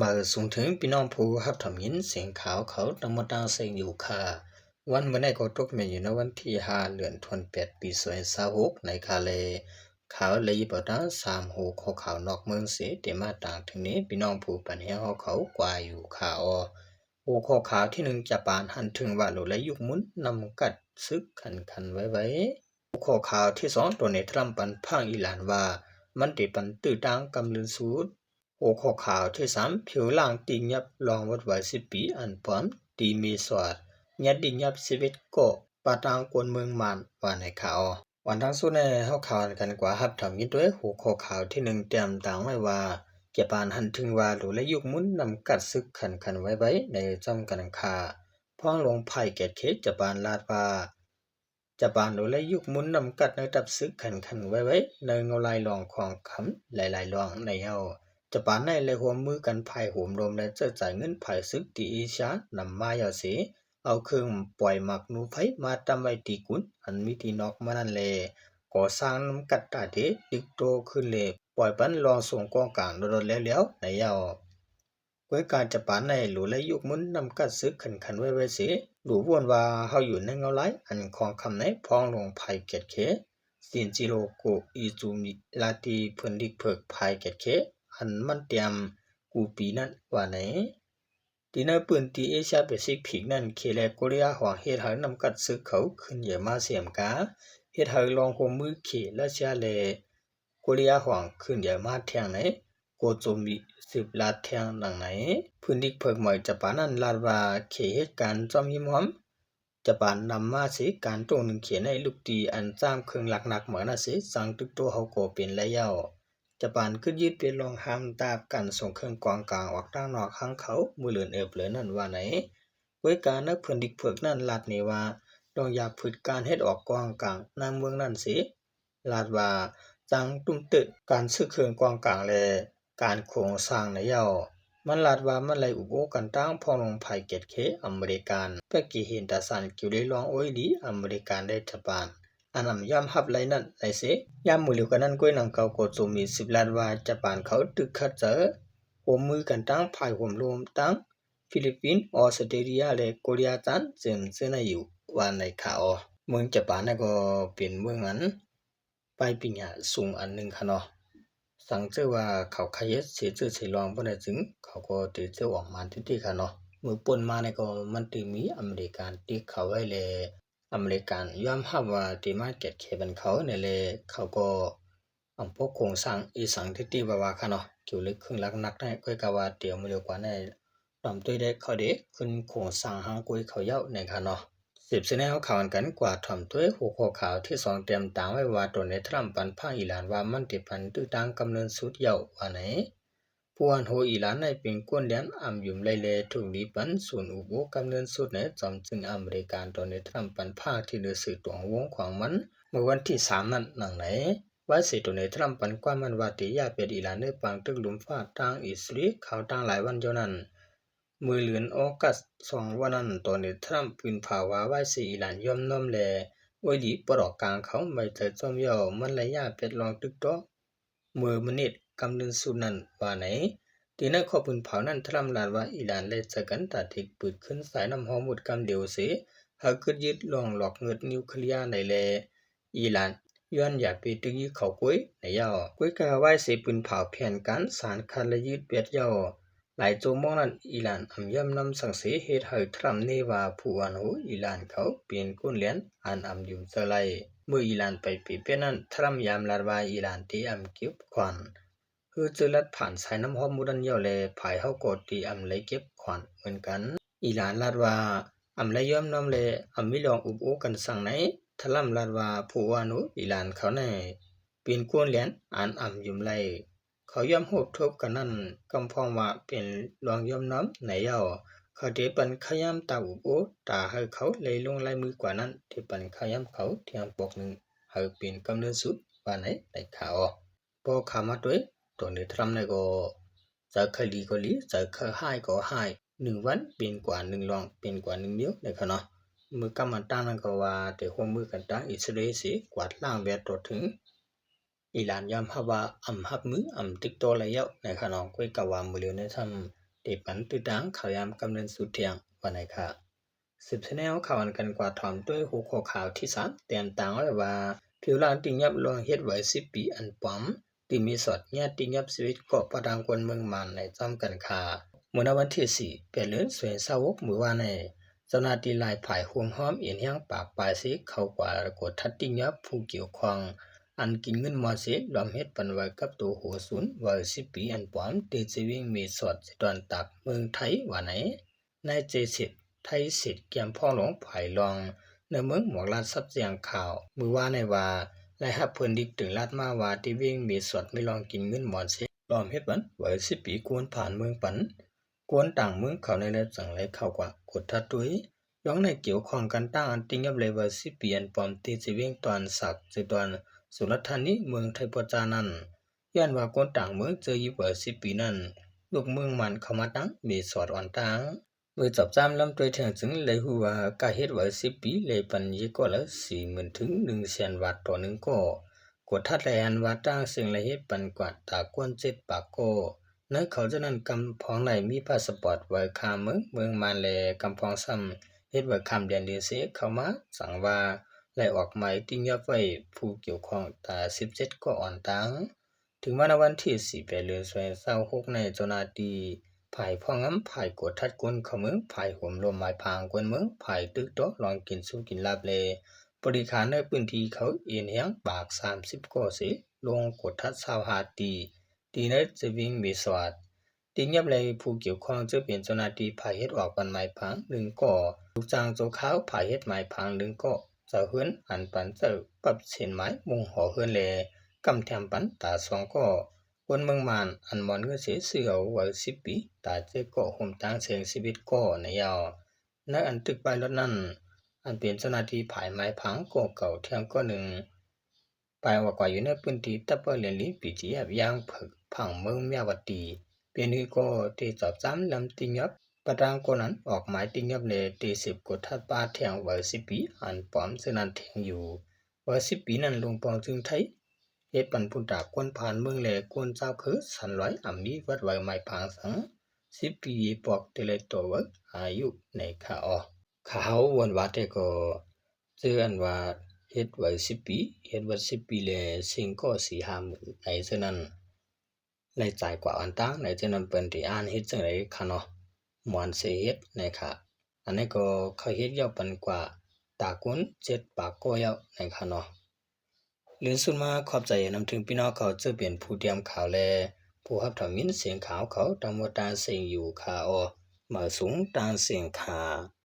มาส่งถึงพี่น้องผู้รับทำยินเสียงขาวเขาตำมดางเสียงอยู่ค่ะวันเมื่อในก็ตกเมอยู่ในวันที่5 เดือนธันวาคมปี2026ในคาเลขาวเลยบดา3หูขอขาวนอกเมืองเสียเตมาต่างถึงนี้พี่น้องผู้ปัญญาเขากว่าอยู่ข่าวหูขอขาวที่1จะปานหันถึงว่าโลและยุคมุนนำกัดซึกขันไว้หูขอขาวที่2ตัวในทรัมปันพังอิหร่านว่ามันติปันตื้อดังกำลืนสูดโอขอขาวที่3ผิวล่างตียับลองวัดไว้10 ปีอันปอมตีมีสวัสดยัดดิยับ11ก็ปาตางกวนเมืองมานว่าในข่าววันทั้งสุดในเฮาข่าวกันกว่าฮับทำยินด้วยหูขอขาวที่1เตรียมต่างไว้ว่าเก็บปานหันถึงว่าหรือและยุคมุนนำกัดซึกขันไว้ในจำกันคาพ้องลงไผ่เกตเคจะปานลาดว่าจะปานหรือและยุคมุนนำกัดในตับซึกขันไว้ในเงาลายลองของคำหลายๆลองในเฮาจะปานในเลยหัวมือกันภายโหมรวมและจะจ่ายเงินภายซึกตีอีชานำมาอย่าเสียเอาเครื่องปล่อยหมักนูไฟมาตำไว้ตีกุนอันมีที่นอกมานั่นแลก่อสร้างน้ำกัดตาเดดิกโตขึ้นเลยปล่อยปันลองส่งกองกลางโดดแล้วในยาวไว้การจะปานในหลูและยุคมุนนำกัดซึกขันไว้เสียหลูวนว่าเฮาอยู่ในเงาไลอันของคำในพองลงภายเกตเคสินจิโรโกอีจูมิลาตีเพิ่นดิกเพิกภายเกตเคอันมันเตรียมกูปีนั้นว่าไหนที่ในปืนตีเอเชียแปซิฟิกนั้นเคแลโกเรียหัวเฮ็ดให้นำกัดซึกเขาขึ้นเยอะมาเสียมกาเฮ็ดให้ลองหัวมือเขและเชียเลโกเรียหัวขึ้นเยอะมาแทงไหนโกโจมี10 ลาดแทงดังไหนพื้นดิกเพิกหมอยจะปานั้นลาดว่าเขเหตุการณ์จอมหิมหอมจะปานนำมาสิการตรงหนึ่งเขียนในลูกตีอันจ้ามเครื่องหลักเหมือนน่ะสิสั่งตึกตัวเฮาโกเป็นระยะจะปานขึ้นยึดเป็นรองห้ามตาบกันส่งเครื่องกองกลางออกทางนอกข้างเขามือเหลือนเอบเหลือนั่นว่าไหนไว้การนักเพิ่นดิกเพิกนั่นลาดนี่ว่าลองอยากฝึกการเฮ็ดออกกองกลางนำเมืองนั่นสิลาดว่าจังตุ้มตึกการซื้อเครื่องกองกลางและการโครงสร้างในเยามันลาดว่ามันไหลอุโบกันตั้งพองลงภายเกตเคอเมริกันเพื่อกี่เห็นตาสันกิวได้ลองโอ้ยดีอเมริกันได้จะปานอันนำย่ำฮับไรนั่นไรเสย่ำมือเหลียวกันนั่นก้อยนำเกาโกโจมี10 ล้านว่าจะปานเขาตึกคัดเจอหัวมือกันตั้งภายหัวรวมตั้งฟิลิปปินส์ออสเตรเลียและโคเรียจันเจมเซนอยู่ว่าในข่าวเมืองจะปานก็เป็นเมืองนั้นไปปิญญาสูงอันหนึ่งค่ะเนาะสังเจอว่าเขาขยันเสียชื่อเสียรองบ่ได้ถึงเขาก็ติดเจอออกมาที่ค่ะเนาะมือป่นมาเนี่ยก็มันติมีอเมริกันที่เขาไว้เลยอเมริกันยอมรับว่าที่มาเก็ตเคบันเขาเนี่ยเลยเขาก็พวกโครงสร้างอีสังที่ว่าค่ะเนาะเกี่ยวลึกครึ่งลักนักได้ก็กะว่าเดี๋ยวมื้อเดียวกว่าในตามตัวได้เขาเด็กขึ้นโครงสร้างหางกุยเขาเย้าในค่ะเนาะสิบเสนอข่าวกันกว่าถ่อมตัวหัวข้อข่าวที่2เตรียมตามไว้ว่าตัวในทรัมป์ปันภาคอิหร่านว่ามันติพันตื้อตางกำเนิดสุดเยาว่าไหนผู้อันโฮอิหร่านในเป็นกวนเดียนอำยุมไลเลถูกดีปันส่วนอุโบกำเนิดสุดในจอมจึงอเมริกันตัวในทรัมป์ปันภาคที่เดือสื่อตัววงของมันเมื่อวันที่3นั้นหนังไหนว่าสิตัวในทรัมป์ปันกว่ามันว่าติยาเป็นอิหร่านในปังตึกหลุมฟ้าทางอิสราเอลเขาตั้งหลายวันเท่านั้นมือเลือนออกัส2วันนั้นตัวในทรัมป์ปืนภาวะว่าสิอิหร่านยอมน้อมแลโอยดีปลอกกลางเขาไม่เจอจอมเยามันระยะเป็ดลองตึกตัวมือมนิดกำเนิดสุดนั้นว่าไหนที่นั่นขอปืนเผานั้นทรัมป์ลาดว่าอิหร่านเลยจะกันตัดทิกปืนขึ้นสายน้ำหอมหมดกำเดียวเสียหากขึ้นยึดลองหลอกเงินนิวเคลียร์ในแลอิหร่านย้อนอย่าไปตึกยึดเขากุ้ยในยาวกุ้ยกะว่าสิปืนเผาแผ่นกันสารคันและยึดเป็ดยาวหลายโจมองนั้นอิหร่านย่ำนำสังเสเหตุให้ทรัมป์เนว่าผู้อันหูอิหร่านเขาเปลี่ยนกุนเลียนอันยุ่มเจริญเมื่ออิหร่านไปปีเป็นนั้นทรัมป์ยามลาดว่าอิหร่านที่เก็บควันคือจะลัดผ่านสายน้ำหอมมุดันเยาเลยภายเฮากดที่เลยเก็บควันเหมือนกันอิหร่านลาดว่าเลยย่อมนำเลยมิลองอุบโอกันสั่งไหนทรัมป์ลาดว่าผู้อันหูอิหร่านเขาในเปลี่ยนกุนเลียนอันยุ่มไลเขาย่อมโหดทบกันนั่นกำพองว่าเป็นรองย่อมน้ำในเยาเขาเดปันขยามตาอุโอตาให้เขาเลยลงลายมือกว่านั้นที่ปันขยามเขาเทียงปกหนึ่งให้เป็นกำเนิดสุดว่าไหนในข่าวพอขามาด้วยตัวนี้ทรัมป์ในก็จะเคยดีก็ดีจะเคยให้ก็ให้1 วันเป็นกว่า1 ลองเป็นกว่า1 นิ้วในค่ะเนาะมือกำมันตั้งนั่นก็ว่าแต่หัวมือกันตั้งอิสราเอลสิกวาดล่างแวดตัวถึงอิหร่านยอมรับว่าฮับมือติ๊กตัวระยะในขณะก้อยกว่ามือเลียวในทำ เดปันตื้อดังข่าวยามกำเนิดสุดเทียงวันไหนค่ะสืบชแนลข่าวอันกันกว่าถอมด้วยหัวข้อข่าวที่3เตียนต่างไว้ว่าผิวลานติงยับลงเฮ็ดไว้10ปีอันปอมที่มีสอดเนี่ยติงยับชีวิตเกาะประดังกวนเมืองมันในจอมกันค่ะเมื่อวันที่4เป็นเดือนสวยสาวกมื้อวานในเจ้าหน้าที่หลายฝ่ายห่วงห้อมเอียนเฮียงปากปลายสิเข้ากว่ากดทัดติงยับผู้เกี่ยวข้องอันกินเงินมอสิรวมเฮ็ดปันไว้กับตัวหัวศูนย์วัย10ปีอันปอมที่จะวิ่งมีสอดตอนตักเมืองไทยว่าไหนนายเจสิทธิ์ไทยสิทธิ์เกียมพ่อหลวงไผ่ลองในเมืองหมอกลาดซับเสียงข่าวมื้อวานในว่าและหับเพิ่นดิกถึงลาดมาว่าที่วิ่งมีสอดไม่ลองกินเงินมอสิรวมเฮ็ดปันวัย10ปีกวนผ่านเมืองปันกวนต่างเมืองเขาในและจังไรเข้ากว่ากดทัดตุ้ยย้องในเกี่ยวข้องกันตั้งอันติงยับเลยวัย10ปีอันปอมที่จะวิ่งตอนสักจะตอนสุรธานีเมืองไทยประจานั้นย้อนว่าคนต่างเมืองเจออยู่วัย10ปีนั้นลูกเมืองมันเข้ามาตั้งมีสอดอ่อนตั้งเมื่อจับจำลำตัวเถียงจึงเลยหัวกาเฮ็ดวัย10ปีเลยปันยี่ก็ละ40,000ถึง100,000 บาทต่อ1ก็กดทัดแลอันว่าตั้งซึ่งละเฮ็ดปันกว่าตากวน7ปากก็ในเขาจะนั้นกำพองในมีพาสปอร์ตไว้คาเมืองมาแลกำพองซ้ำเฮ็ดไว้คำเดือนเดือนเสเข้ามาสั่งว่าไล่ออกหมายติงยับไว้ผู้เกี่ยวข้องตา17ก็อ่อนตั้งถึงวันที่4เดือน26ในเจ้าหน้าที่ภายพ่องำภายกดทัดกวนเขาเมืองภายห่มลมหมายพางกวนเมืองภายตึกโตลองกินสู้กินลาบเลบริการในพื้นที่เขาเอียนเฮียงปาก30ก็สิลงกดทัด25ตีในจะวิ่งมีสวัสดติงยับเลยผู้เกี่ยวข้องจะเป็นเจ้าหน้าที่ภายเฮ็ดออกวันหมายพัง1ก็ลูกจ้างโจขาวภายเฮ็ดหมายพัง1ก็เจ้าเฮือนอันปันเจ้าปรับเส้นหมายมุงหอเฮือนแลกำแถมปันตา2ก็คนเมืองมานอันมอนเงเสียเสือวัย10ปีตาเจก็ห่มตั้งเสียงชีวิตก็ในยาวในอันตึกไปรถนั้นอันเป็นเจ้าหน้าที่ภายหมายพังก็เก่าเที่ยงก็1ไปว่ากว่าอยู่ในพื้นที่ตะเปเรียนลีปีจีบย่างผึกผังเมืองเมียวดีเป็นฮือก็ที่จอบจ้ำลำติงยับประดางคนนั้นออกหมายติงยับในที่10กดทัดป้าเที่ยงวัย10ปีอันปอมซึ่งนั้นเที่ยงอยู่วัย10ปีนั้นลงปองจึงไทยเฮ็ดปันพุนตากวนผ่านเมืองแลกวนเจ้าคือสันร้อยอ่ำนี้วัดไว้หมายพังสัง10ปีปอกเตเลตัววัดอายุในข่าวข่าววันว่าแต่ก็เจืออันว่าเฮ็ดไว้10ปีเฮ็ดไว้10ปีแลสิ่งก็4-5 หมื่นในฉะนั้นในจ่ายกว่าอันตั้งในฉะนั้นเปิ้นที่อ่านเฮ็ดจังได๋ค่ะเนาะมวนสิเฮ็ดในค่ะอันนี้ก็เขาเฮ็ดยาวปันกว่าตากวน7ปากก็ยาวในค่ะเนาะเรื่องสุดมาขอบใจนำถึงพี่น้องเขาจะเป็นผู้เตรียมข่าวแลผู้รับทำยินเสียงข่าวเขาตามว่าตาเสียงอยู่ค่ะมาสูงตาเสียงค่ะ